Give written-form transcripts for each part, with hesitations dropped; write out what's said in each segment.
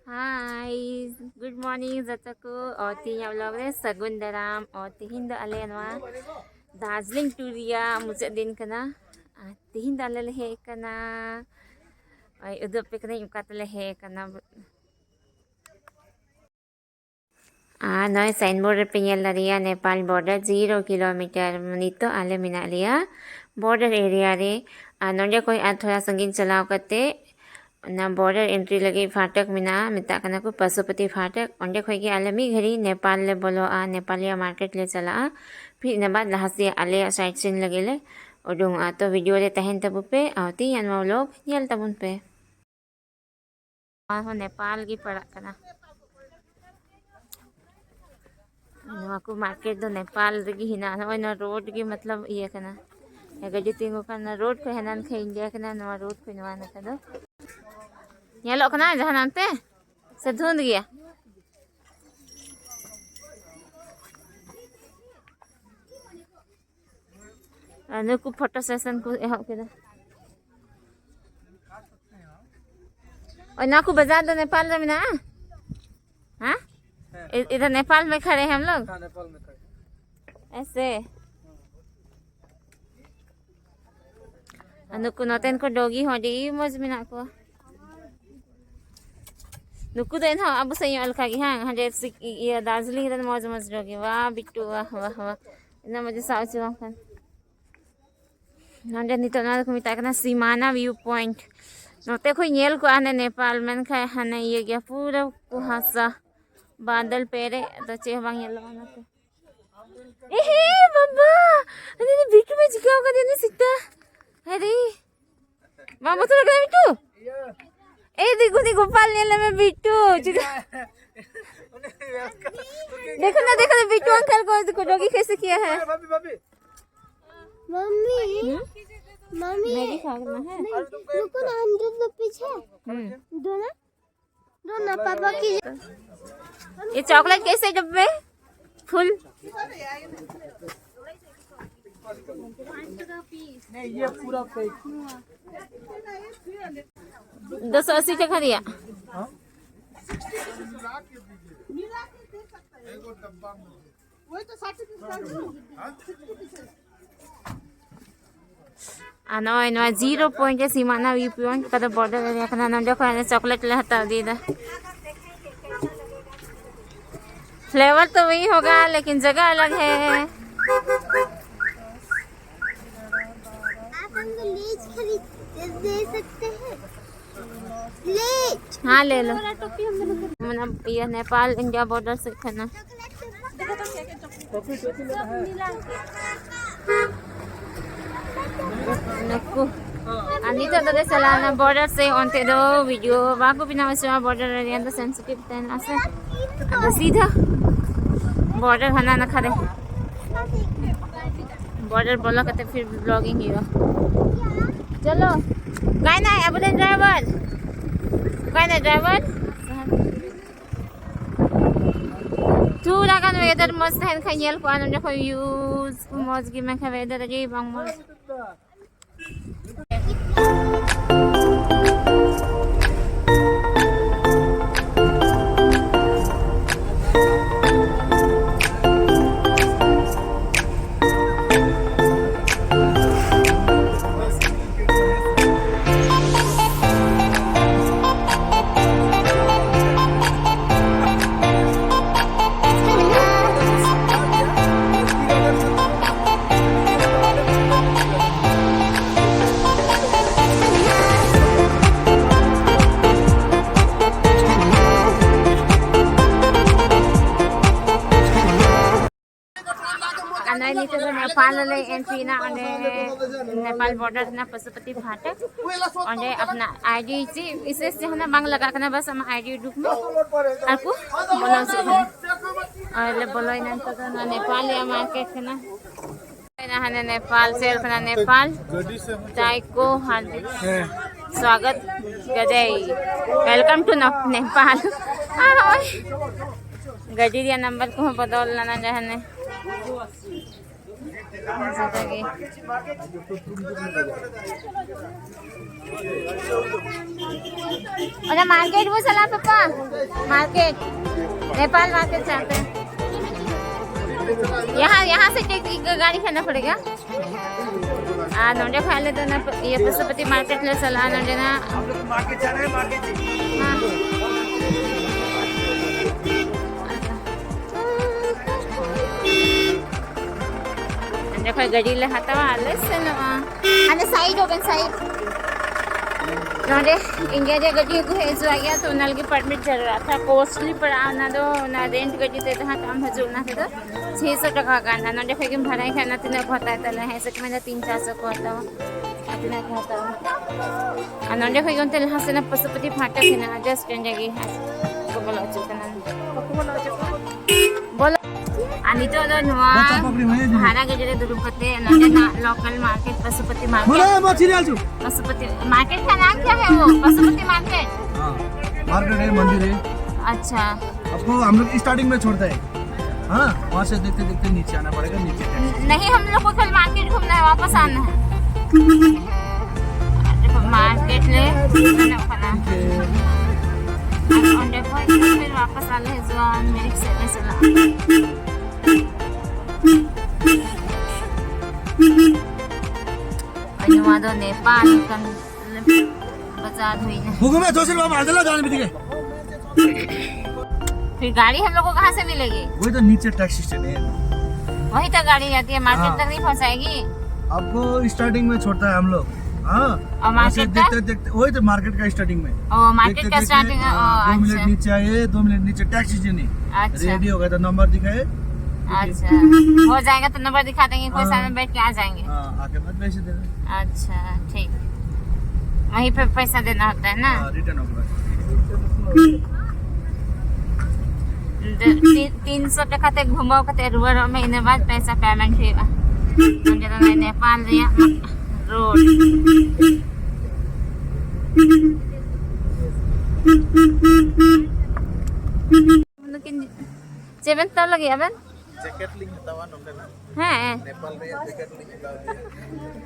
Hi, good morning Zataku o tinya vlog Sagun Daram o tihin do ale nwa Darjeeling Turia mujhe din kana tihin do ale he kana ay udap pe kana yukatale he kana noy signboard pinyal laria Nepal border 0 kilometer nito ale mina liya border area re nonde koi thoda sangin chalaw kate ना border entry लगे फाटक मिना मिता कना को पशुपति फाटक अंडे खोगे आलमी घरी नेपाल ले बोलो नेपालिया मार्केट ले चला फिर इन बाद लहासी आले साइड सीन लगे ले उडुंग तो वीडियो ले तहन तब पे आती अनवा लोग यल तबुन पे हो नेपाल की पड़ा कना नवा को मार्केट दो नेपाल रगी हिना ना रोड की मतलब ये कना गड्डी तिंगो कना रोड को हनन खे इंडिया कना नवा रोड को नवा ना कदो nyelok kena jangan nanti sedun dia anu ku foto session ku ehok keda और ना को बाजार तो नेपाल में ना हाँ इधर नेपाल में खड़े हैं हम लोग नेपाल में खड़े ऐसे अनुकु नोटेन को डॉगी हो दी मौज में ना को नुकु देन हा अब सही अलका की हां हजे ये दार्जिलिंग इधर मौज मौज डॉगी वाह बिट्टू वाह वाह वाह इतना मजे साउच वहां नंदे नितो ना को मिता कना सीमाना व्यू पॉइंट नोते कोई नेल को आने नेपाल में खाए हने ये गया पूरा कुहासा बादल पेरे तो चे बांग ये लगाना तो ए बाबा अरे बिट्टू में जिका का देने सीता अरे बाबा तो लगा बिट्टू देखो देखो पालने में बिट्टू देखो ना बिट्टू अंकल को डॉगी कैसे किया है मम्मी मम्मी मैगी खाना है रुको ना हम दो पीछे दो ना पापा की ये चॉकलेट कैसे डब्बे फुल नहीं ये पूरा पैक 280 टका दिया ano 0 point सीमाना व्यू पॉइंट का बॉर्डर एरिया का नाम देखो चॉकलेट ले हटा दी दा फ्लेवर तो वही होगा लेकिन जगह अलग है दे सकते हैं लेच हाँ ले लो मतलब ये नेपाल इंडिया बॉर्डर से खाना नको अनि तो दे सलाना बॉर्डर से ओंते दो वीडियो बाको बिना वसवा बॉर्डर एरिया तो सेंसिटिव तेन आसे अब सीधा बॉर्डर खाना ना खरे बॉर्डर बोला करते फिर ब्लॉगिंग ही चलो काय ना अब ड्राइवर काय ना ड्राइवर तू लाgan weather मस्त है खनियल को आनंद को यूज मौज की मैं वेदर अजी बंग मौज नेपाल एंट्री ना नेपाल बॉर्डर ना पशुपति फाटक अपना आईडी इसे से ना बांग लगा करना बस हम आईडी डुक में आपको बोलो से और बोलो ना तो ना नेपाल या मार्केट ना ना नेपाल से ना नेपाल ताइको हार्दिक स्वागत गदे वेलकम टू नेपाल गड्डी या नंबर को बदल ना जहने lagi. Ada market वो चला पापा market नेपाल मार्केट जाते हैं यहाँ से गाड़ी करना पड़ेगा नोंडे खाले तो ना ये पशुपति मार्केट ले चला नोंडे ना मार्केट जा रहे हैं मार्केट हाँ देखो गाड़ी ले हाथा वाले से ना अने साइड ओपन साइड नोंडे इंडिया जे गाड़ी को है जो आया तो नल की परमिट चल रहा था कॉस्टली पड़ा ना दो ना रेंट गाड़ी देते हैं काम हजूर ना थे तो 600 टका का ना नोंडे फेंक भाड़ा खाना तीन होता है तले है सच में 300-400 को होता है इतना होता है नोंडे फेंक उनते लहा से ना पशुपति फाटक है ना जस्ट जगह है को बोलो चुकना बोलो आणि तो नुआ भाड़ा गजरे दुरुम करते नोंडे ना local market Pashupati market Pashupati market का नाम क्या है वो पशुपति मार्केट मार्केट है मंदिर है अच्छा आपको हम लोग स्टार्टिंग में छोड़ता है हाँ वहाँ से देखते देखते नीचे आना पड़ेगा नीचे नहीं हम लोग को कल मार्केट घूमना है वापस आना है मार्केट ले फिर वापस आना है जुआन मेरी से चला अनुवाद नेपाल का बाजार हुई ना हुकुम है तो सिर्फ हम आदला जाने भी फिर गाड़ी हम लोग को कहाँ से मिलेगी वही तो नीचे टैक्सी स्टैंड है वही तो गाड़ी जाती है मार्केट तक नहीं पहुँचाएगी आपको स्टार्टिंग में छोड़ता है हम लोग हाँ और मार्केट का देखते देखते वही तो मार्केट का स्टार्टिंग में मार्केट का स्टार्टिंग 2 मिनट नीचे आए 2 मिनट नीचे टैक्सी स्टैंड अच्छा रेडी हो गया तो नंबर दिखाए अच्छा हो जाएगा तो नंबर दिखा देंगे कोई साथ में बैठ के आ जाएंगे हाँ आके बाद पैसे देना अच्छा ठीक वहीं पे पैसा देना होता है ना रिटर्न होगा 300 टका तक घुमाओ कते रुआ महीने बाद पैसा पेमेंट होगा मुझे तो नेपाल रिया रोड लेकिन जेबन तो लगे अबन जैकेट लिंक तवा नोंडे ना हैं नेपाल रे जैकेट लिंक लगाओ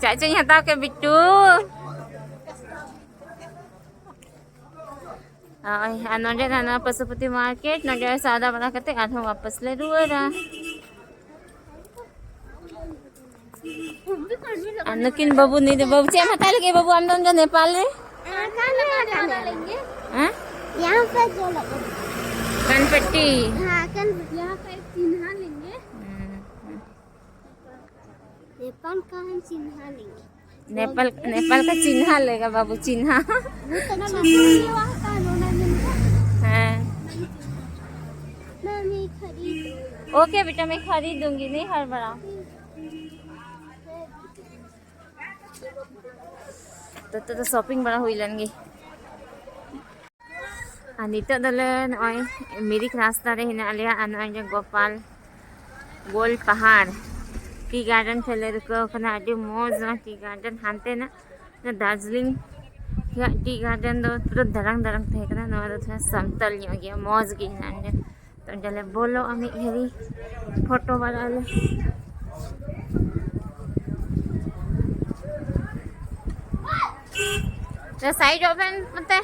चाचा यहाँ तक के बिट्टू नोंडे ना पशुपति मार्केट नोंडे सादा बना करते आधा वापस ले रुआ लेकिन बाबू नहीं बाबू चे हता लगे बाबू हम दोनों नेपाल रे हैं यहाँ पे जो लगे कनपट्टी हाँ यहाँ पे एक चिन्हा लेंगे नेपाल का हम चिन्हा लेंगे नेपाल का चिन्हा लेगा बाबू चिन्हा वो तो ना वहाँ का रोना मिलता हैं मैं नहीं खरीद ओके बेटा मैं खरीद दूंगी नहीं हर बड़ा तो शॉपिंग बड़ा हुई लेंगे नितो दले नय मिरिक रास्ता रे हिना आलिया अनय गोपाल गोल पहाड़ टी गार्डन फेले रको खना अडी मौज टी गार्डन हानते ना दार्जिलिंग टी गार्डन दो पूरा दरंग दरंग थे कना नवा दो समतल गया मौज गी नांडे तो जले बोलो अमी हेरी फोटो वाले The side open ಮತ್ತೆ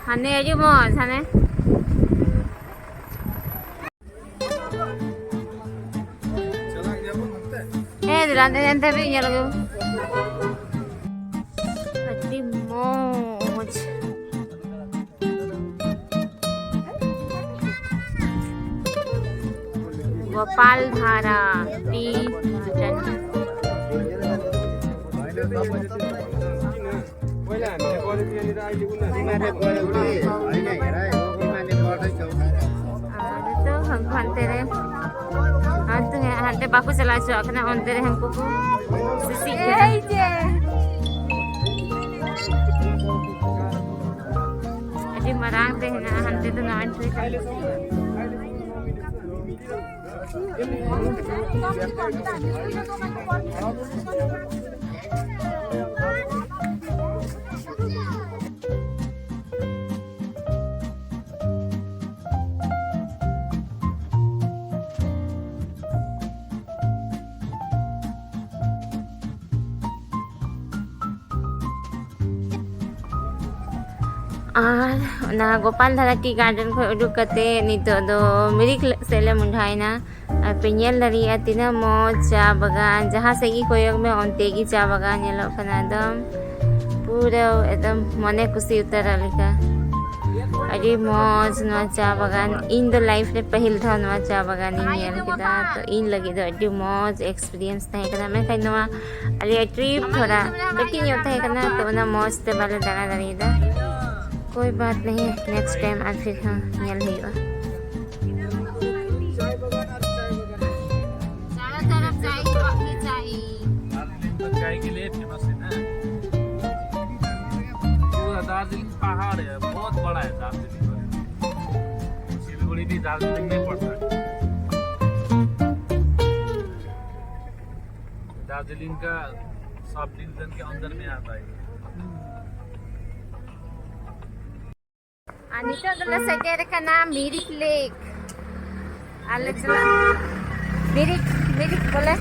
ಹನೆ ಅಡಿ ಮೋಜ್ ಹನೆ ಏ ದಿಲಾಂದೆ ಅಂತ ಬಿ ಯಲಗು ಅಡಿ ಮೋಜ್ गोपाल धारा टी तो हम खाते रहे हंते बाकू चला चौकना अंते रहे हमको अभी मरांग दे ना हंते तो नान से और ना गोपाल धारा टी गार्डन को उडुक कते नितो दो मिरिक सेले मुंढाइना और पेनियल दरिया तीना मौज चा बागान जहाँ से की कोयोग में ओंते की चा बागान ये लोग कना एकदम पूरा एकदम मने खुशी उतर लेका अरे मौज नवा चा बागान इन द लाइफ रे पहल था नवा चा बागान इन केदा तो इन लगे दो अरे मौज एक्सपीरियंस तहे कना मैं कहीं नवा अरे ट्रिप थोड़ा लेकिन यो तहे कना तो ना मौज ते बाले दाना दरीदा कोई बात नहीं नेक्स्ट टाइम आज फिर हाँ ᱧᱮᱞ हुआ चारों तरफ चाय ही चाय चाय के लिए फेमस है ना पूरा दार्जिलिंग पहाड़ है बहुत बड़ा है दार्जिलिंग सिलीगुड़ी भी दार्जिलिंग में पड़ता है दार्जिलिंग का सब डिवीजन के अंदर में आता है Anito adalah sejarah kana Mirik Lake. Alat cela Mirik boleh.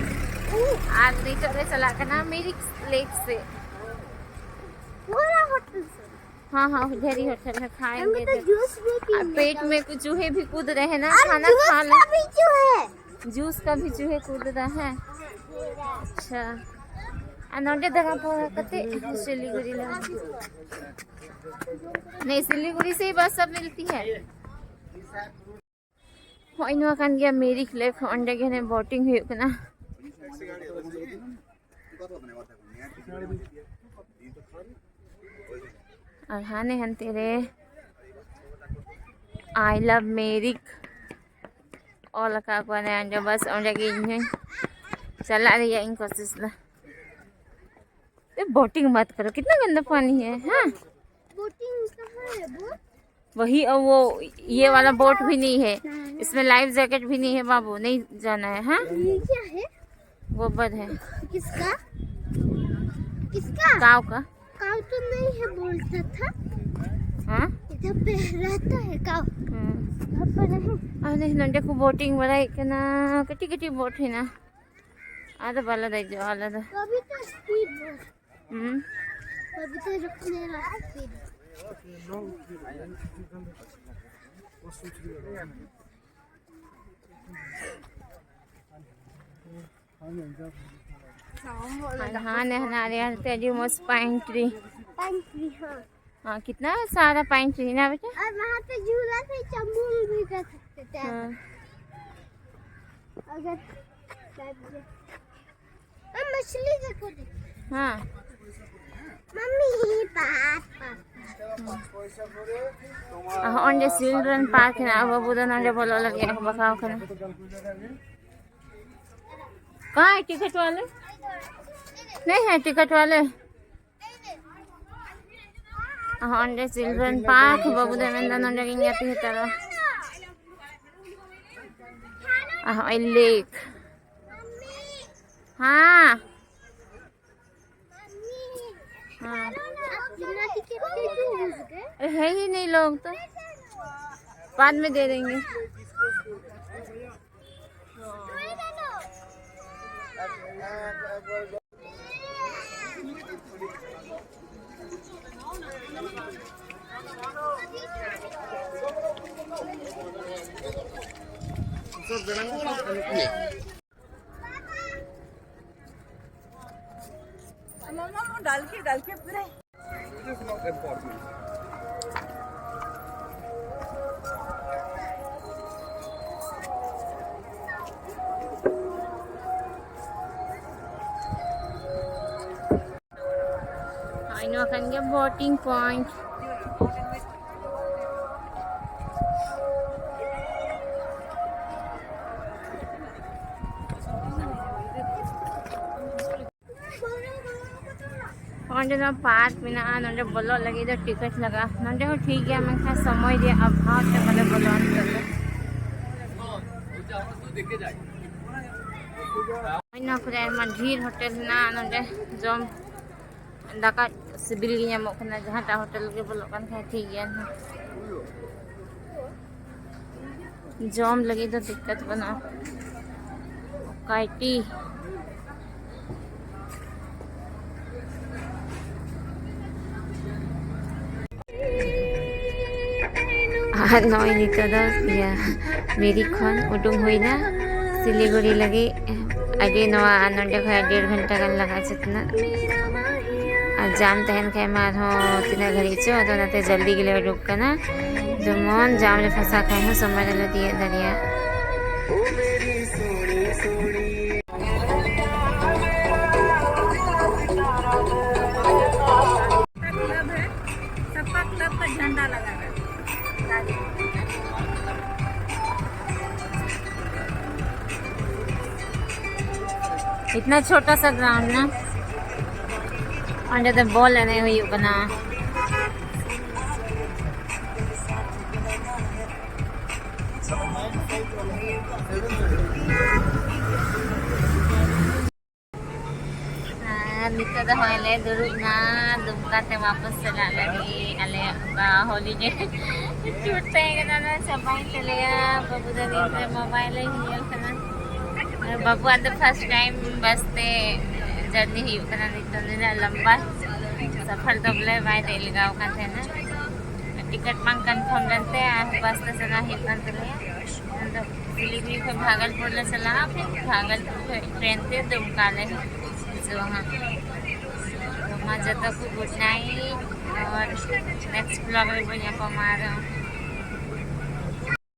Anito adalah cela kana Mirik Lake से. पूरा होटल से हाँ उधर ही होटल है खाएंगे तो जूस भी पी पेट में कुछ चूहे भी कूद रहे हैं ना और खाना जूस खा का भी जो है जूस का भी चूहे कूद रहा है अच्छा नोटे दगा पर कते सिलीगुड़ी नहीं सिलीगुड़ी से ही बस सब मिलती है इन कान गया मेरिक लेक अंडे के बोटिंग हुई कना और हाने हंते रे आई लव मेरिक और लगा को ने अंडे बस अंडे के इन चला रही है इन कोशिश ला बोटिंग मत करो कितना गंदा पानी है हाँ बोटिंग कहाँ है वो वही और वो ये वाला बोट भी नहीं है इसमें लाइफ जैकेट भी नहीं है बाबू नहीं जाना है हाँ ये क्या है गोबर है किसका किसका काव का काव तो नहीं है बोलता था हाँ इधर पे रहता है काव घर पर नहीं अरे नंटे को बोटिंग बड़ा है ना कटी कटी बोट है ना आधा वाला दे जो वाला दा कभी तो स्पीड बोट कभी तो रुकने वाला स्पीड हाँ नहनारे हरते जी मस्त पाइन ट्री हाँ हाँ कितना सारा पाइन ट्री ना बेटा और वहाँ पे झूला से चंबूल भी कर सकते थे हाँ। अगर मछली देखो हाँ mummy papa onde children park na babudan onde बोलो लगे बखाओ खाना कहाँ है टिकट वाले नहीं है टिकट वाले onde children park babudan नंदन onde गिंग आती है तरह लेक हाँ हाँ है ही नहीं लोग तो बाद में दे देंगे डाल के पूरे I know I can get boating point. नोटे ना पार्क में ना नोटे बोलो लगे तो टिकट लगा नोटे हो ठीक है मैं खास समय दिया अभाव से बोले बोलो इन कुछ मंझीर होटल ना नोटे जम दाका सिबिल गी नामो कना जहाँ टा होटल के बोलो कन खाए ठीक है ना जम लगी तो दिक्कत बना काइटी Noy nito daw iya Mary Khan udung huई ना सिलीगुड़ी लगी अगे नवा नंडे खा 1.5 घंटाกันलगा जितना जाम तहन खाए मार हो तिना घड़ी चो तो नते जल्दी गिले रुक कना जो मन जाम ले फंसा खाए हो समझ ले दिए दरिया क्लब है, सबका क्लब का झंडा लगा है इतना छोटा सा ग्राउंड ना अंडर द बॉल नहीं हुई बना dito dah hole durug na dumka te वापस चला लगी अले हॉलीडे टूट पे ना ना sabay talaga babu da din sa mobile hiyo kana babu at the first time bus te journey hiyo kana dito nila lamba suffer doble by रेलगांव का थे ना टिकट मांग कंफर्म रहते बस से चला ही kan talaga सिलीगुड़ी से भागलपुर ले चला फिर भागलपुर ट्रेन से दुमका ले जो हाँ तो मजा तो गुड नाइट और नेक्स्ट ब्लॉग में बढ़िया को मारो